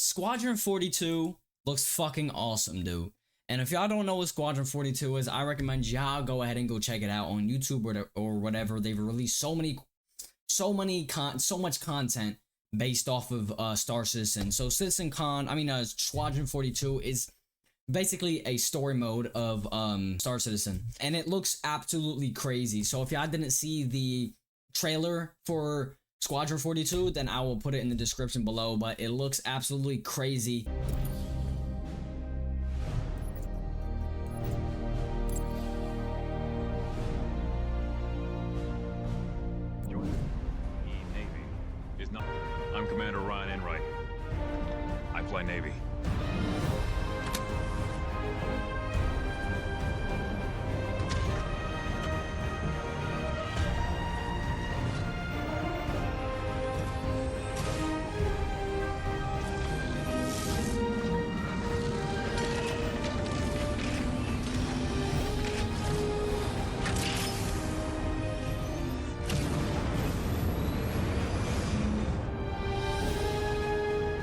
Squadron 42 looks fucking awesome, dude. And if y'all don't know what Squadron 42 is, I recommend y'all go ahead and go check it out on YouTube or whatever. They've released so much content based off of Star Citizen. So Squadron 42 is basically a story mode of Star Citizen, and it looks absolutely crazy. So if y'all didn't see the trailer for Squadron 42, then I will put it in the description below, but it looks absolutely crazy. Navy is not. I'm Commander Ryan Enright. I fly Navy.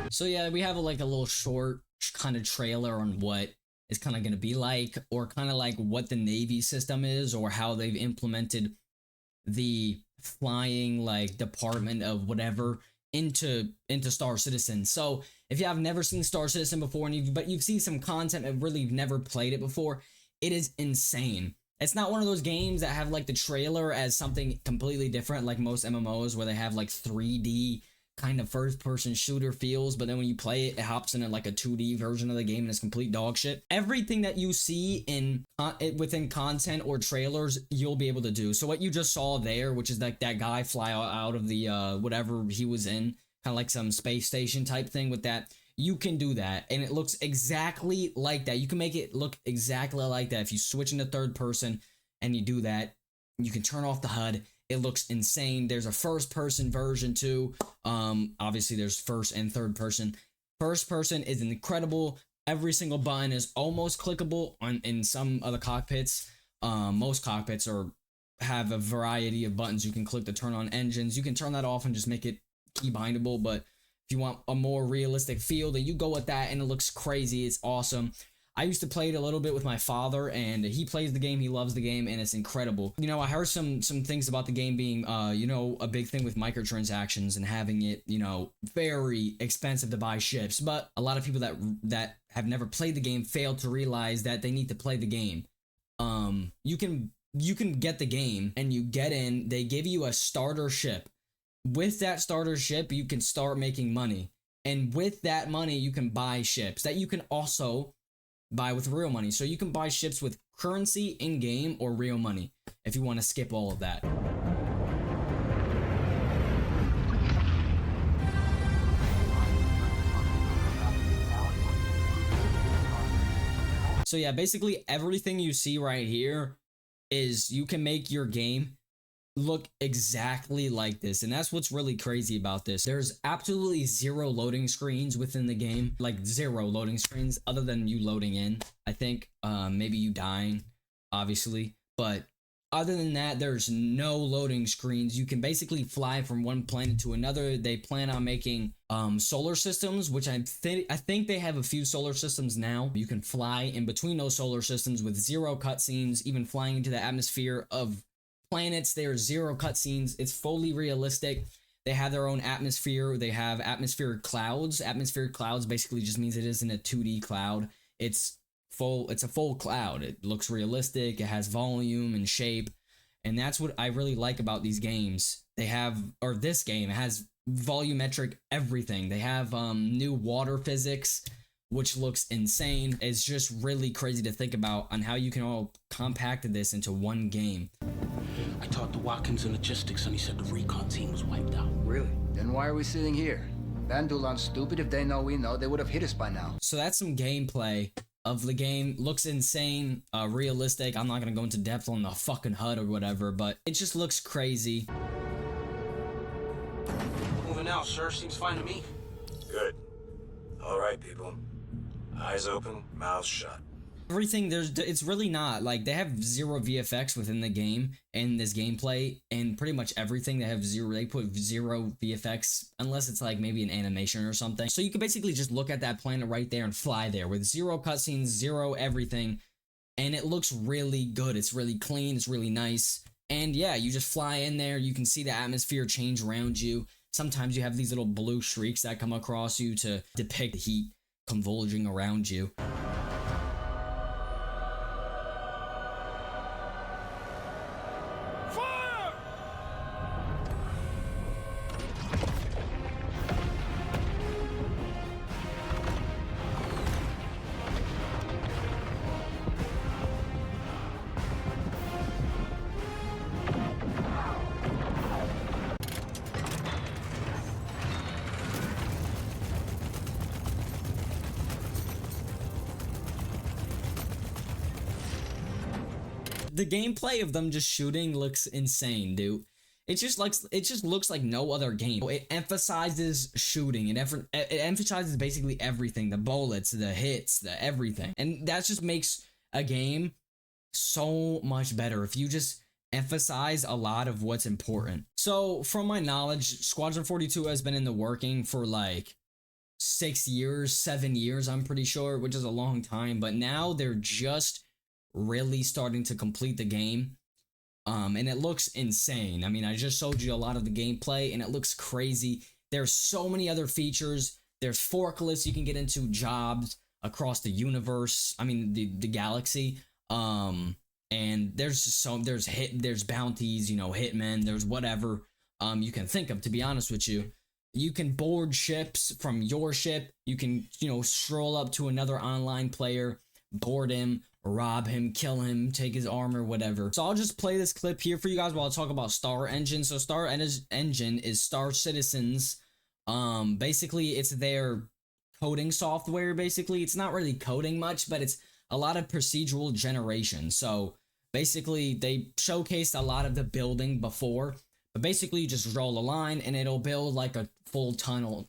So yeah, we have like a little short kind of trailer on what it's kind of going to be like, or kind of like what the Navy system is, or how they've implemented the flying like department of whatever into Star Citizen. So if you have never seen Star Citizen before, but you've seen some content and really never played it before, it is insane. It's not one of those games that have like the trailer as something completely different, like most MMOs where they have like 3D kind of first-person shooter feels, but then when you play it, it hops into like a 2D version of the game and it's complete dog shit. Everything that you see in within content or trailers, you'll be able to do. So what you just saw there, which is like that guy fly out of the whatever he was in, kind of like some space station type thing with that, you can do that, and it looks exactly like that. You can make it look exactly like that if you switch into third person and you do that. You can turn off the HUD. It looks insane. There's a first person version too. Obviously there's first and third person. First person is incredible. Every single button is almost clickable in some other cockpits. Most cockpits have a variety of buttons you can click to turn on engines. You can turn that off and just make it key bindable, but if you want a more realistic feel, then you go with that, and it looks crazy. It's awesome. I used to play it a little bit with my father, and he plays the game, he loves the game, and it's incredible. You know, I heard some things about the game being, a big thing with microtransactions and having it, very expensive to buy ships. But a lot of people that have never played the game fail to realize that they need to play the game. You can get the game, and you get in, they give you a starter ship. With that starter ship, you can start making money. And with that money, you can buy ships that you can also buy with real money. So you can buy ships with currency in game or real money if you want to skip all of that. So yeah, basically everything you see right here is you can make your game look exactly like this, and that's what's really crazy about this. There's absolutely zero loading screens within the game, like zero loading screens other than you loading in. I think maybe you dying, obviously, but other than that, there's no loading screens. You can basically fly from one planet to another. They plan on making solar systems, which I think they have a few solar systems now. You can fly in between those solar systems with zero cutscenes, even flying into the atmosphere of planets. There are zero cutscenes. It's fully realistic. They have their own atmosphere. They have atmospheric clouds. Atmospheric clouds basically just means it isn't a 2D cloud. It's a full cloud. It looks realistic. It has volume and shape. And that's what I really like about these games. This game has volumetric everything. They have new water physics, which looks insane. It's just really crazy to think about on how you can all compact this into one game. I talked to Watkins in logistics, and he said the recon team was wiped out. Really? Then why are we sitting here? Bandulon's stupid. If they know we know, they would have hit us by now. So that's some gameplay of the game. Looks insane, realistic. I'm not gonna go into depth on the fucking HUD or whatever, but it just looks crazy. Moving out, sir. Seems fine to me. Good. All right, people. Eyes open, mouths shut. everything it's really not like they have zero VFX within the game and this gameplay, and pretty much everything they put zero VFX unless it's like maybe an animation or something. So you can basically just look at that planet right there and fly there with zero cutscenes, zero everything, and it looks really good. It's really clean, it's really nice. And yeah, you just fly in there, you can see the atmosphere change around you. Sometimes you have these little blue streaks that come across you to depict the heat convulging around you. The gameplay of them just shooting looks insane, dude. It just looks like no other game. It emphasizes shooting. It emphasizes basically everything: the bullets, the hits, the everything. And that just makes a game so much better if you just emphasize a lot of what's important. So, from my knowledge, Squadron 42 has been in the working for like 6 years, 7 years, I'm pretty sure, which is a long time. But now they're just really starting to complete the game, and it looks insane. I mean, I just showed you a lot of the gameplay and it looks crazy. There's so many other features. There's forklifts you can get into, jobs across the universe, I mean the galaxy, and there's bounties, you know, hitmen, there's whatever you can think of, to be honest with you. You can board ships from your ship. You can, you know, stroll up to another online player, board him, rob him, kill him, take his armor, whatever. So I'll just play this clip here for you guys while I talk about Star Engine. So Star Engine is Star Citizen's, basically it's their coding software. Basically, it's not really coding much, but it's a lot of procedural generation. So basically they showcased a lot of the building before, but basically you just roll a line and it'll build like a full tunnel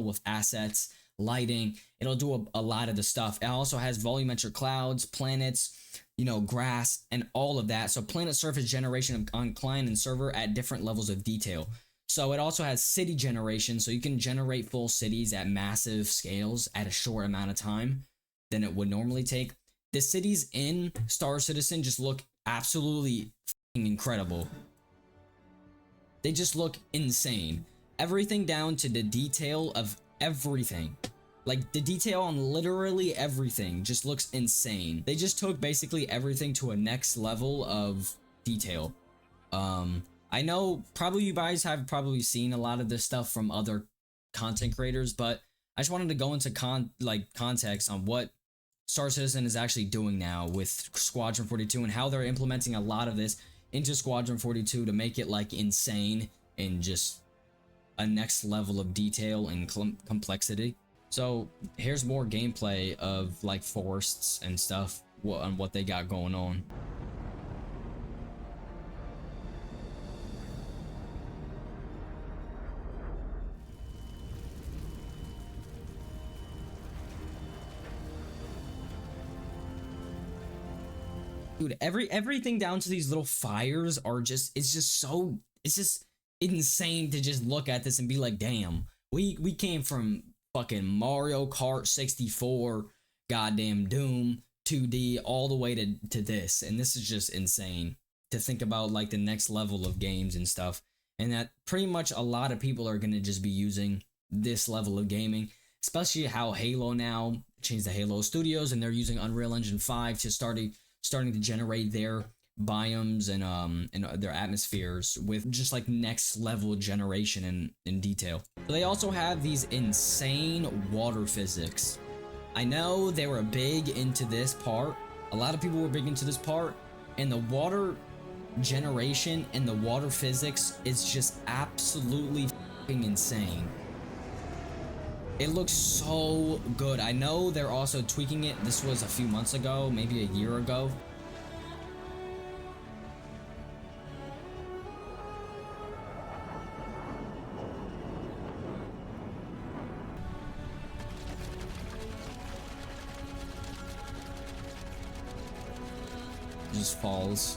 with assets, lighting. It'll do a lot of the stuff. It also has volumetric clouds, planets, you know, grass, and all of that. So planet surface generation on client and server at different levels of detail. So it also has city generation, so you can generate full cities at massive scales at a short amount of time than it would normally take. The cities in Star Citizen just look absolutely incredible. They just look insane. Everything down to the detail of everything. Like, the detail on literally everything just looks insane. They just took basically everything to a next level of detail. I know probably you guys have probably seen a lot of this stuff from other content creators, but I just wanted to go into context on what Star Citizen is actually doing now with Squadron 42 and how they're implementing a lot of this into Squadron 42 to make it like insane and just a next level of detail and complexity. So here's more gameplay of like forests and stuff on what they got going on. Dude, everything down to these little fires are just, it's just insane to just look at this and be like, damn, we came from fucking Mario Kart 64, goddamn Doom 2D, all the way to this, and this is just insane to think about, like the next level of games and stuff, and that pretty much a lot of people are gonna just be using this level of gaming, especially how Halo now changed the Halo Studios and they're using Unreal Engine 5 to starting to generate their biomes and their atmospheres with just like next level generation and detail. They also have these insane water physics. I know they were big into this part. A lot of people were big into this part, and the water generation and the water physics is just absolutely fucking insane. It looks so good. I know they're also tweaking it. This was a few months ago, maybe a year ago. just falls,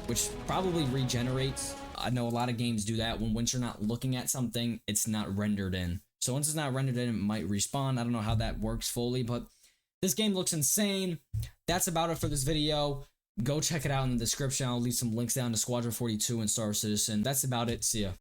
which probably regenerates. I know a lot of games do that. Once you're not looking at something, it's not rendered in. So once it's not rendered in, it might respawn. I don't know how that works fully, but this game looks insane. That's about it for this video. Go check it out in the description. I'll leave some links down to Squadron 42 and Star Citizen. That's about it. See ya.